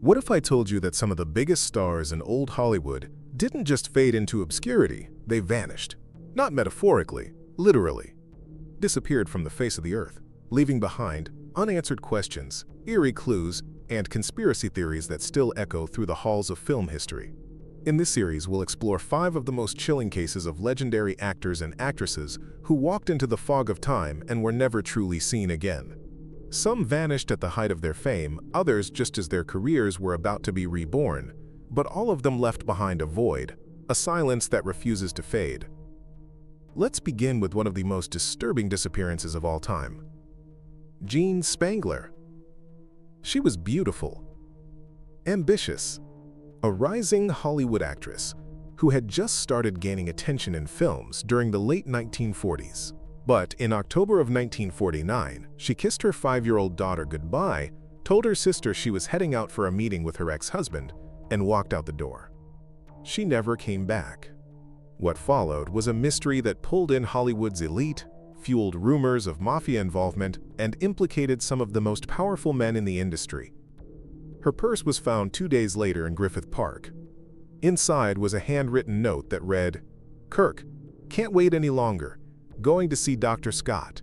What if I told you that some of the biggest stars in old Hollywood didn't just fade into obscurity, they vanished? Not metaphorically, literally. Disappeared from the face of the earth, leaving behind unanswered questions, eerie clues, and conspiracy theories that still echo through the halls of film history. In this series, we'll explore 5 of the most chilling cases of legendary actors and actresses who walked into the fog of time and were never truly seen again. Some vanished at the height of their fame, others just as their careers were about to be reborn, but all of them left behind a void, a silence that refuses to fade. Let's begin with one of the most disturbing disappearances of all time. Jean Spangler. She was beautiful, ambitious, a rising Hollywood actress who had just started gaining attention in films during the late 1940s. But in October of 1949, she kissed her 5-year-old daughter goodbye, told her sister she was heading out for a meeting with her ex-husband, and walked out the door. She never came back. What followed was a mystery that pulled in Hollywood's elite, fueled rumors of mafia involvement, and implicated some of the most powerful men in the industry. Her purse was found 2 days later in Griffith Park. Inside was a handwritten note that read, "Kirk, can't wait any longer. Going to see Dr. Scott.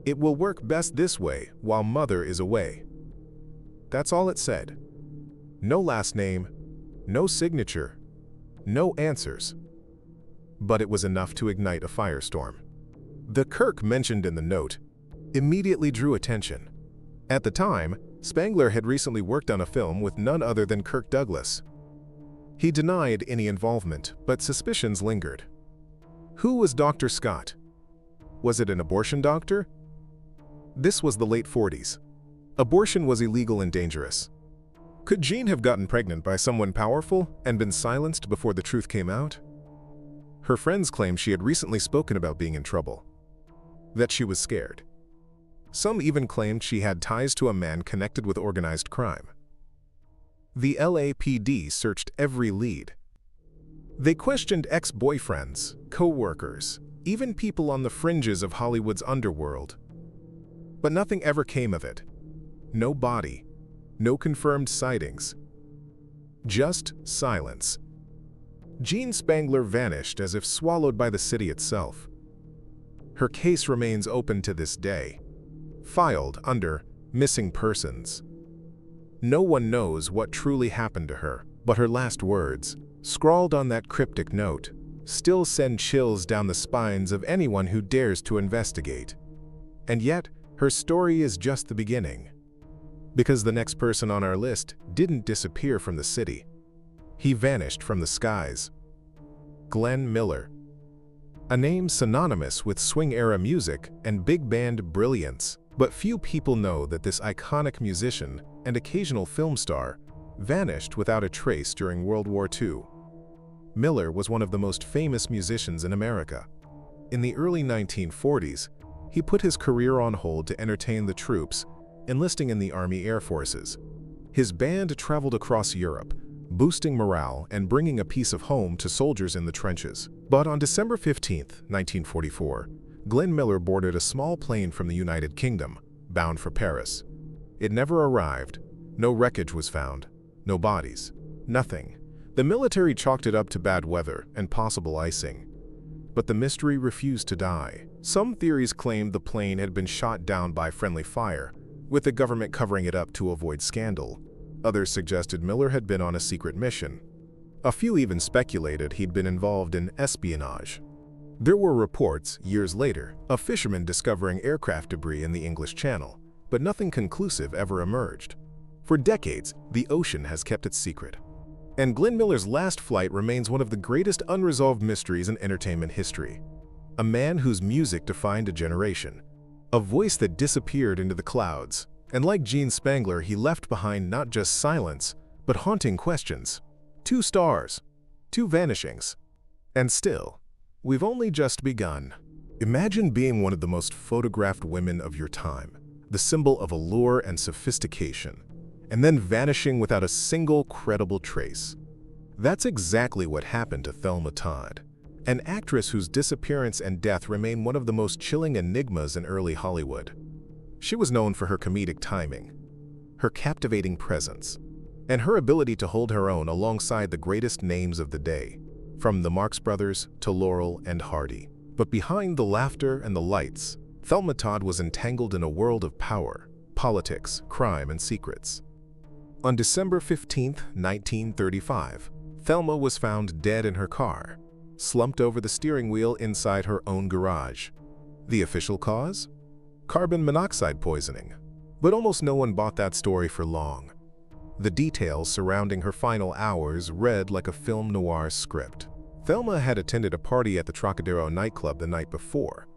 It will work best this way while Mother is away." That's all it said. No last name, no signature, no answers. But it was enough to ignite a firestorm. The Kirk mentioned in the note immediately drew attention. At the time, Spangler had recently worked on a film with none other than Kirk Douglas. He denied any involvement, but suspicions lingered. Who was Dr. Scott? Was it an abortion doctor? This was the late 40s. Abortion was illegal and dangerous. Could Jean have gotten pregnant by someone powerful and been silenced before the truth came out? Her friends claimed she had recently spoken about being in trouble, that she was scared. Some even claimed she had ties to a man connected with organized crime. The LAPD searched every lead. They questioned ex-boyfriends, co-workers, even people on the fringes of Hollywood's underworld. But nothing ever came of it. No body, no confirmed sightings. Just silence. Jean Spangler vanished as if swallowed by the city itself. Her case remains open to this day, filed under missing persons. No one knows what truly happened to her, but her last words, scrawled on that cryptic note, still send chills down the spines of anyone who dares to investigate. And yet, her story is just the beginning. Because the next person on our list didn't disappear from the city. He vanished from the skies. Glenn Miller. A name synonymous with swing-era music and big band brilliance, but few people know that this iconic musician and occasional film star vanished without a trace during World War II. Miller was one of the most famous musicians in America. In the early 1940s, he put his career on hold to entertain the troops, enlisting in the Army Air Forces. His band traveled across Europe, boosting morale and bringing a piece of home to soldiers in the trenches. But on December 15, 1944, Glenn Miller boarded a small plane from the United Kingdom, bound for Paris. It never arrived. No wreckage was found. No bodies. Nothing. The military chalked it up to bad weather and possible icing. But the mystery refused to die. Some theories claimed the plane had been shot down by friendly fire, with the government covering it up to avoid scandal. Others suggested Miller had been on a secret mission. A few even speculated he'd been involved in espionage. There were reports, years later, of fishermen discovering aircraft debris in the English Channel, but nothing conclusive ever emerged. For decades, the ocean has kept its secret. And Glenn Miller's last flight remains one of the greatest unresolved mysteries in entertainment history. A man whose music defined a generation. A voice that disappeared into the clouds. And like Jean Spangler, he left behind not just silence, but haunting questions. 2 stars, 2 vanishings. And still, we've only just begun. Imagine being one of the most photographed women of your time, the symbol of allure and sophistication, and then vanishing without a single credible trace. That's exactly what happened to Thelma Todd, an actress whose disappearance and death remain one of the most chilling enigmas in early Hollywood. She was known for her comedic timing, her captivating presence, and her ability to hold her own alongside the greatest names of the day, from the Marx Brothers to Laurel and Hardy. But behind the laughter and the lights, Thelma Todd was entangled in a world of power, politics, crime, and secrets. On December 15, 1935, Thelma was found dead in her car, slumped over the steering wheel inside her own garage. The official cause? Carbon monoxide poisoning. But almost no one bought that story for long. The details surrounding her final hours read like a film noir script. Thelma had attended a party at the Trocadero nightclub the night before.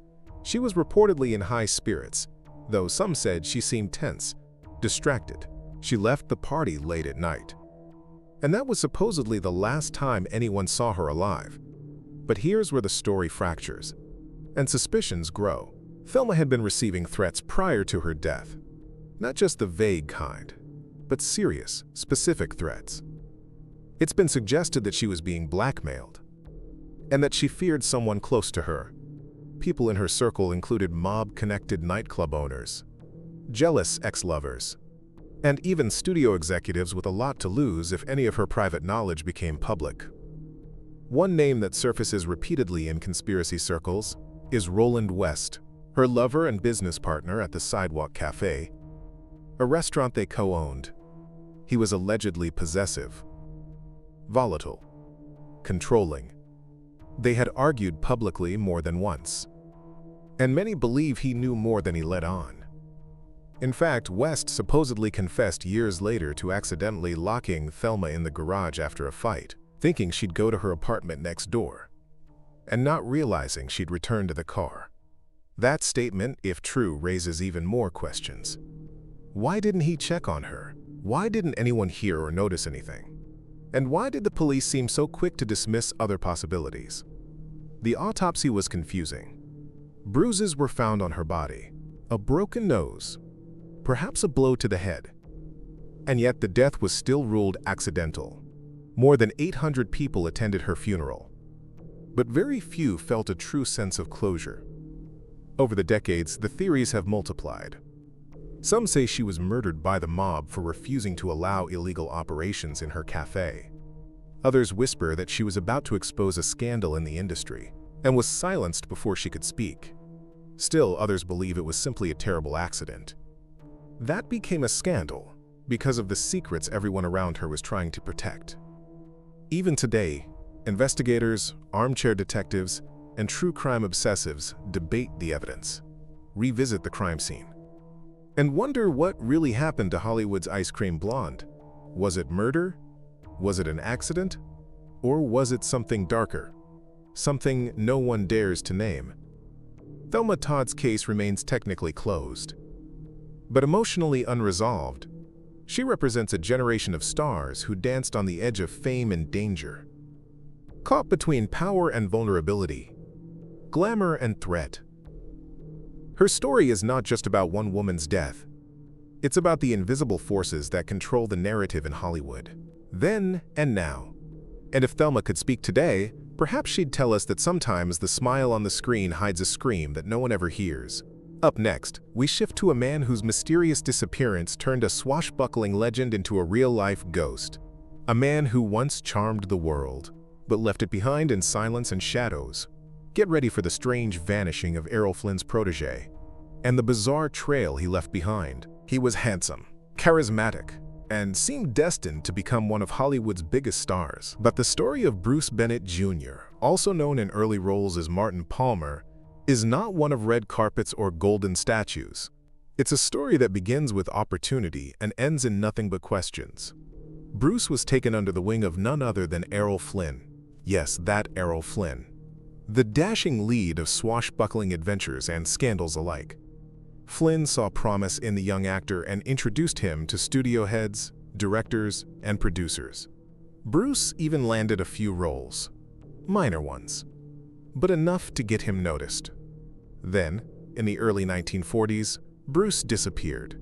She was reportedly in high spirits, though some said she seemed tense, distracted. She left the party late at night. And that was supposedly the last time anyone saw her alive. But here's where the story fractures, and suspicions grow. Thelma had been receiving threats prior to her death. Not just the vague kind, but serious, specific threats. It's been suggested that she was being blackmailed, and that she feared someone close to her. People in her circle included mob-connected nightclub owners, jealous ex-lovers, and even studio executives with a lot to lose if any of her private knowledge became public. One name that surfaces repeatedly in conspiracy circles is Roland West, her lover and business partner at the Sidewalk Cafe, a restaurant they co-owned. He was allegedly possessive, volatile, controlling. They had argued publicly more than once, and many believe he knew more than he let on. In fact, West supposedly confessed years later to accidentally locking Thelma in the garage after a fight, thinking she'd go to her apartment next door, and not realizing she'd return to the car. That statement, if true, raises even more questions. Why didn't he check on her? Why didn't anyone hear or notice anything? And why did the police seem so quick to dismiss other possibilities? The autopsy was confusing. Bruises were found on her body, a broken nose, perhaps a blow to the head. And yet the death was still ruled accidental. More than 800 people attended her funeral, but very few felt a true sense of closure. Over the decades, the theories have multiplied. Some say she was murdered by the mob for refusing to allow illegal operations in her cafe. Others whisper that she was about to expose a scandal in the industry and was silenced before she could speak. Still, others believe it was simply a terrible accident. That became a scandal because of the secrets everyone around her was trying to protect. Even today, investigators, armchair detectives, and true crime obsessives debate the evidence, revisit the crime scene, and wonder what really happened to Hollywood's ice cream blonde. Was it murder? Was it an accident? Or was it something darker? Something no one dares to name. Thelma Todd's case remains technically closed, but emotionally unresolved. She represents a generation of stars who danced on the edge of fame and danger, caught between power and vulnerability, glamour and threat. Her story is not just about one woman's death. It's about the invisible forces that control the narrative in Hollywood, then and now. And if Thelma could speak today, perhaps she'd tell us that sometimes the smile on the screen hides a scream that no one ever hears. Up next, we shift to a man whose mysterious disappearance turned a swashbuckling legend into a real-life ghost. A man who once charmed the world, but left it behind in silence and shadows. Get ready for the strange vanishing of Errol Flynn's protege, and the bizarre trail he left behind. He was handsome, charismatic, and seemed destined to become one of Hollywood's biggest stars. But the story of Bruce Bennett Jr., also known in early roles as Martin Palmer, is not one of red carpets or golden statues. It's a story that begins with opportunity and ends in nothing but questions. Bruce was taken under the wing of none other than Errol Flynn. Yes, that Errol Flynn, the dashing lead of swashbuckling adventures and scandals alike. Flynn saw promise in the young actor and introduced him to studio heads, directors, and producers. Bruce even landed a few roles, minor ones, but enough to get him noticed. Then, in the early 1940s, Bruce disappeared.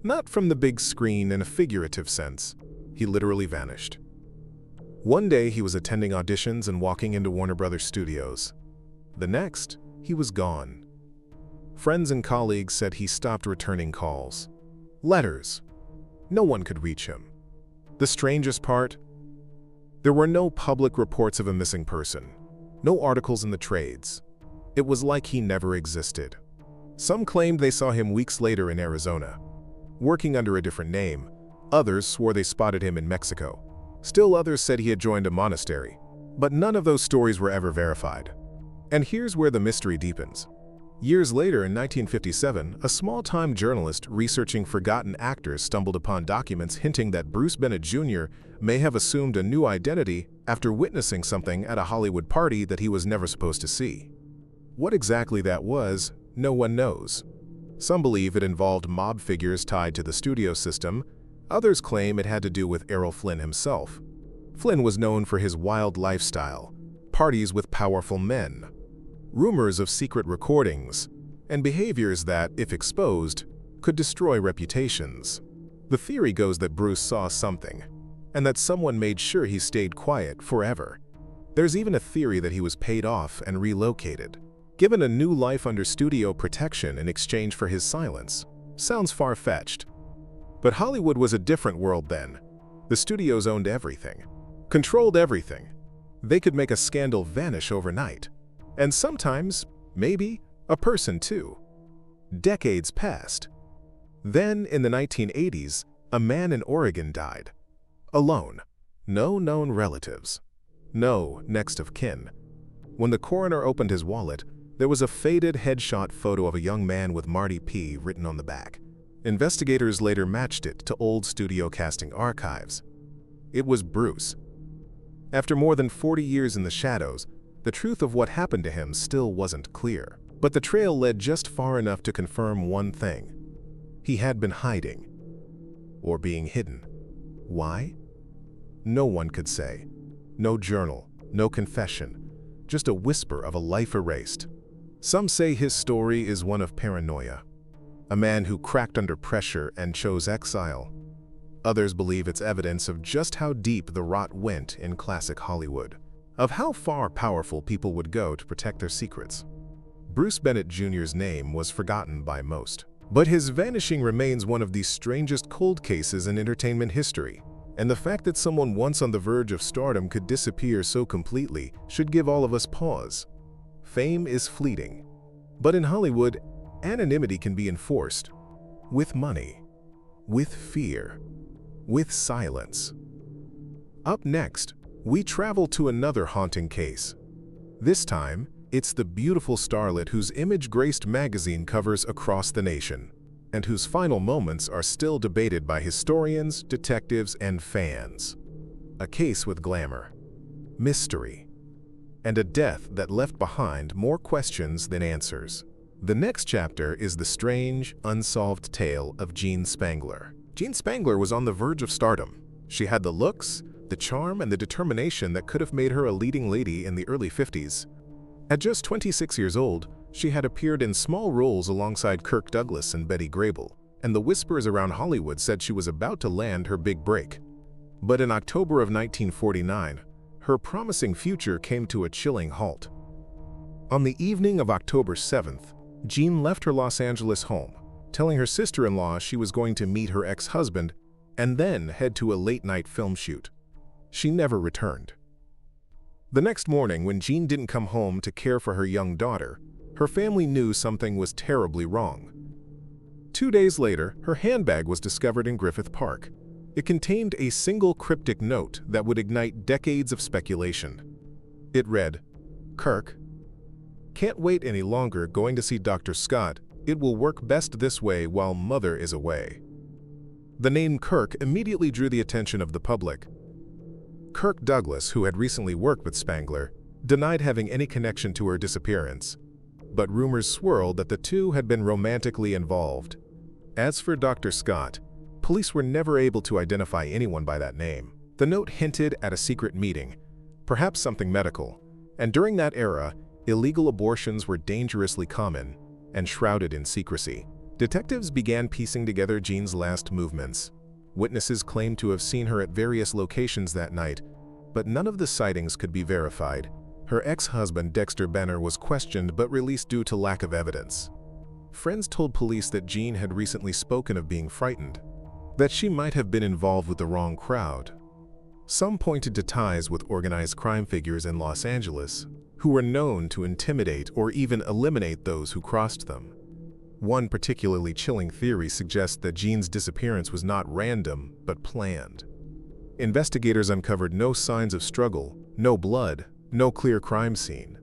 Not from the big screen in a figurative sense, he literally vanished. One day he was attending auditions and walking into Warner Brothers studios. The next, he was gone. Friends and colleagues said he stopped returning calls. Letters. No one could reach him. The strangest part? There were no public reports of a missing person, no articles in the trades. It was like he never existed. Some claimed they saw him weeks later in Arizona, working under a different name. Others swore they spotted him in Mexico. Still others said he had joined a monastery. But none of those stories were ever verified. And here's where the mystery deepens. Years later, in 1957, a small-time journalist researching forgotten actors stumbled upon documents hinting that Bruce Bennett Jr. may have assumed a new identity after witnessing something at a Hollywood party that he was never supposed to see. What exactly that was, no one knows. Some believe it involved mob figures tied to the studio system. Others claim it had to do with Errol Flynn himself. Flynn was known for his wild lifestyle, parties with powerful men, rumors of secret recordings, and behaviors that, if exposed, could destroy reputations. The theory goes that Bruce saw something, and that someone made sure he stayed quiet forever. There's even a theory that he was paid off and relocated, given a new life under studio protection in exchange for his silence. Sounds far-fetched. But Hollywood was a different world then. The studios owned everything, controlled everything. They could make a scandal vanish overnight. And sometimes, maybe, a person too. Decades passed. Then, in the 1980s, a man in Oregon died. Alone. No known relatives. No next of kin. When the coroner opened his wallet, there was a faded headshot photo of a young man with Marty P. written on the back. Investigators later matched it to old studio casting archives. It was Bruce. After more than 40 years in the shadows, the truth of what happened to him still wasn't clear. But the trail led just far enough to confirm one thing. He had been hiding. Or being hidden. Why? No one could say. No journal, no confession, just a whisper of a life erased. Some say his story is one of paranoia. A man who cracked under pressure and chose exile. Others believe it's evidence of just how deep the rot went in classic Hollywood, of how far powerful people would go to protect their secrets. Bruce Bennett Jr.'s name was forgotten by most, but his vanishing remains one of the strangest cold cases in entertainment history. And the fact that someone once on the verge of stardom could disappear so completely should give all of us pause. Fame is fleeting, but in Hollywood, anonymity can be enforced with money, with fear, with silence. Up next, we travel to another haunting case. This time, it's the beautiful starlet whose image graced magazine covers across the nation, and whose final moments are still debated by historians, detectives, and fans. A case with glamour, mystery, and a death that left behind more questions than answers. The next chapter is the strange, unsolved tale of Jean Spangler. Jean Spangler was on the verge of stardom. She had the looks, the charm, and the determination that could have made her a leading lady in the early 50s. At just 26 years old, she had appeared in small roles alongside Kirk Douglas and Betty Grable, and the whispers around Hollywood said she was about to land her big break. But in October of 1949, her promising future came to a chilling halt. On the evening of October 7th, Jean left her Los Angeles home, telling her sister-in-law she was going to meet her ex-husband and then head to a late-night film shoot. She never returned. The next morning, when Jean didn't come home to care for her young daughter, her family knew something was terribly wrong. 2 days later, her handbag was discovered in Griffith Park. It contained a single cryptic note that would ignite decades of speculation. It read, "Kirk, can't wait any longer going to see Dr. Scott. It will work best this way while Mother is away." The name Kirk immediately drew the attention of the public. Kirk Douglas, who had recently worked with Spangler, denied having any connection to her disappearance, but rumors swirled that the two had been romantically involved. As for Dr. Scott, police were never able to identify anyone by that name. The note hinted at a secret meeting, perhaps something medical, and during that era, illegal abortions were dangerously common and shrouded in secrecy. Detectives began piecing together Jean's last movements. Witnesses claimed to have seen her at various locations that night, but none of the sightings could be verified. Her ex-husband, Dexter Benner, was questioned but released due to lack of evidence. Friends told police that Jean had recently spoken of being frightened. that she might have been involved with the wrong crowd. Some pointed to ties with organized crime figures in Los Angeles, who were known to intimidate or even eliminate those who crossed them. One particularly chilling theory suggests that Jean's disappearance was not random, but planned. Investigators uncovered no signs of struggle, no blood, no clear crime scene.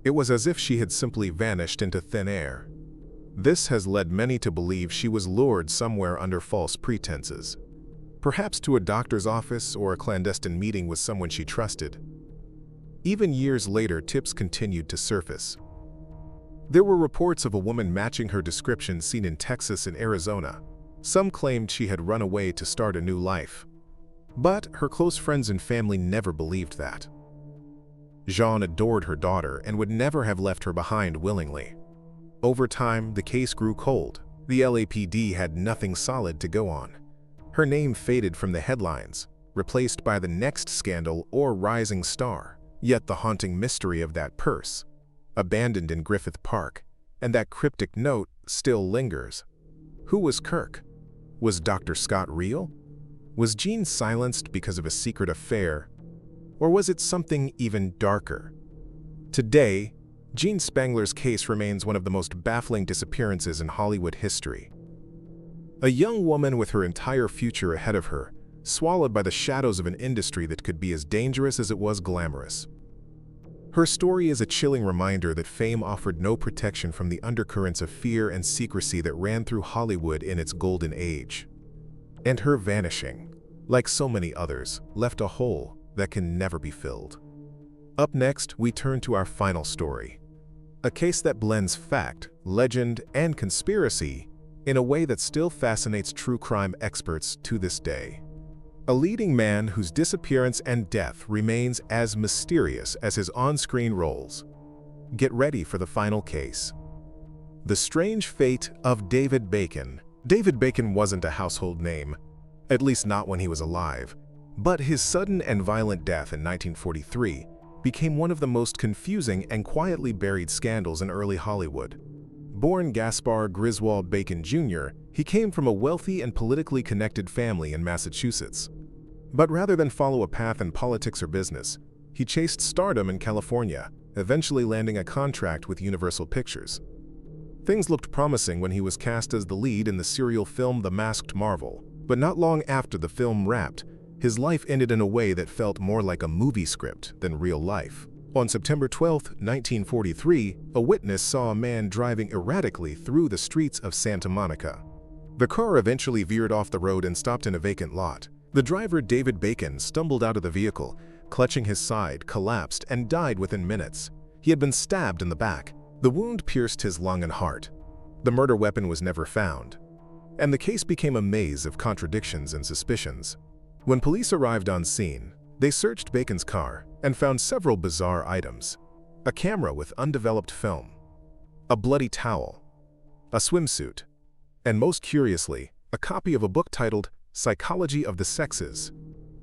It was as if she had simply vanished into thin air. This has led many to believe she was lured somewhere under false pretenses, perhaps to a doctor's office or a clandestine meeting with someone she trusted. Even years later, tips continued to surface. There were reports of a woman matching her description seen in Texas and Arizona. Some claimed she had run away to start a new life. But her close friends and family never believed that. Jean adored her daughter and would never have left her behind willingly. Over time, the case grew cold. The LAPD had nothing solid to go on. Her name faded from the headlines, replaced by the next scandal or rising star. Yet the haunting mystery of that purse, abandoned in Griffith Park, and that cryptic note still lingers. Who was Kirk? Was Dr. Scott real? Was Jean silenced because of a secret affair? Or was it something even darker? Today, Jean Spangler's case remains one of the most baffling disappearances in Hollywood history. A young woman with her entire future ahead of her, swallowed by the shadows of an industry that could be as dangerous as it was glamorous. Her story is a chilling reminder that fame offered no protection from the undercurrents of fear and secrecy that ran through Hollywood in its golden age. And her vanishing, like so many others, left a hole that can never be filled. Up next, we turn to our final story. A case that blends fact, legend, and conspiracy in a way that still fascinates true crime experts to this day. A leading man whose disappearance and death remains as mysterious as his on-screen roles. Get ready for the final case. The strange fate of David Bacon. David Bacon wasn't a household name, at least not when he was alive, but his sudden and violent death in 1943 became one of the most confusing and quietly buried scandals in early Hollywood. Born Gaspar Griswold Bacon Jr., he came from a wealthy and politically connected family in Massachusetts. But rather than follow a path in politics or business, he chased stardom in California, eventually landing a contract with Universal Pictures. Things looked promising when he was cast as the lead in the serial film The Masked Marvel, but not long after the film wrapped, his life ended in a way that felt more like a movie script than real life. On September 12, 1943, a witness saw a man driving erratically through the streets of Santa Monica. The car eventually veered off the road and stopped in a vacant lot. The driver, David Bacon, stumbled out of the vehicle, clutching his side, collapsed, and died within minutes. He had been stabbed in the back. The wound pierced his lung and heart. The murder weapon was never found, and the case became a maze of contradictions and suspicions. When police arrived on scene, they searched Bacon's car and found several bizarre items: a camera with undeveloped film, a bloody towel, a swimsuit, and most curiously, a copy of a book titled Psychology of the Sexes.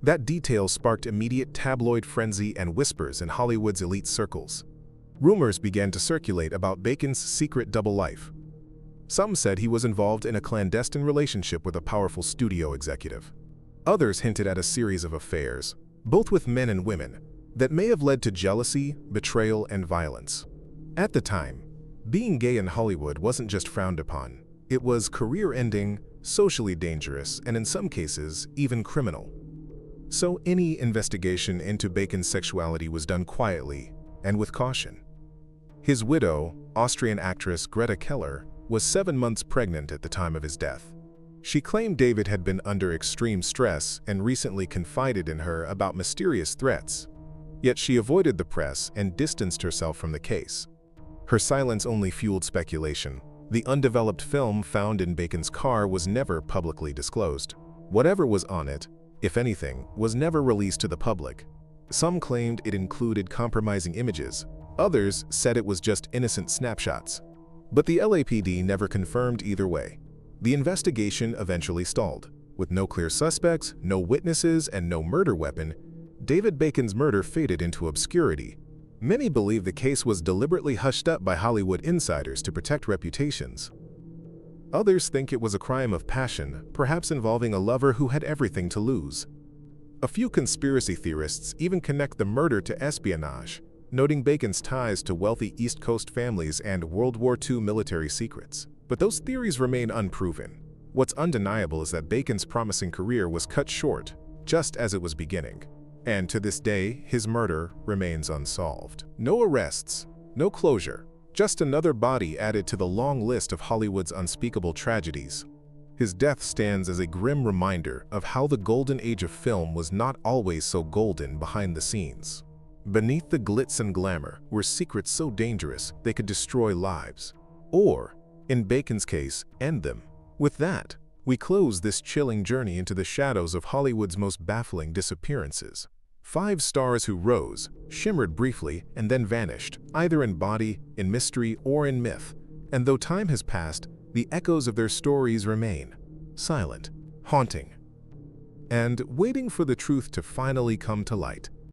That detail sparked immediate tabloid frenzy and whispers in Hollywood's elite circles. Rumors began to circulate about Bacon's secret double life. Some said he was involved in a clandestine relationship with a powerful studio executive. Others hinted at a series of affairs, both with men and women, that may have led to jealousy, betrayal, and violence. At the time, being gay in Hollywood wasn't just frowned upon. It was career-ending, socially dangerous, and in some cases, even criminal. So any investigation into Bacon's sexuality was done quietly and with caution. His widow, Austrian actress Greta Keller, was 7 months pregnant at the time of his death. She claimed David had been under extreme stress and recently confided in her about mysterious threats. Yet she avoided the press and distanced herself from the case. Her silence only fueled speculation. The undeveloped film found in Bacon's car was never publicly disclosed. Whatever was on it, if anything, was never released to the public. Some claimed it included compromising images. Others said it was just innocent snapshots. But the LAPD never confirmed either way. The investigation eventually stalled. With no clear suspects, no witnesses, and no murder weapon, David Bacon's murder faded into obscurity. Many believe the case was deliberately hushed up by Hollywood insiders to protect reputations. Others think it was a crime of passion, perhaps involving a lover who had everything to lose. A few conspiracy theorists even connect the murder to espionage, noting Bacon's ties to wealthy East Coast families and World War II military secrets. But those theories remain unproven. What's undeniable is that Bacon's promising career was cut short, just as it was beginning. And to this day, his murder remains unsolved. No arrests, no closure, just another body added to the long list of Hollywood's unspeakable tragedies. His death stands as a grim reminder of how the golden age of film was not always so golden behind the scenes. Beneath the glitz and glamour were secrets so dangerous they could destroy lives. Or, in Bacon's case, end them. With that, we close this chilling journey into the shadows of Hollywood's most baffling disappearances. 5 stars who rose, shimmered briefly, and then vanished, either in body, in mystery, or in myth. And though time has passed, the echoes of their stories remain, silent, haunting, and waiting for the truth to finally come to light.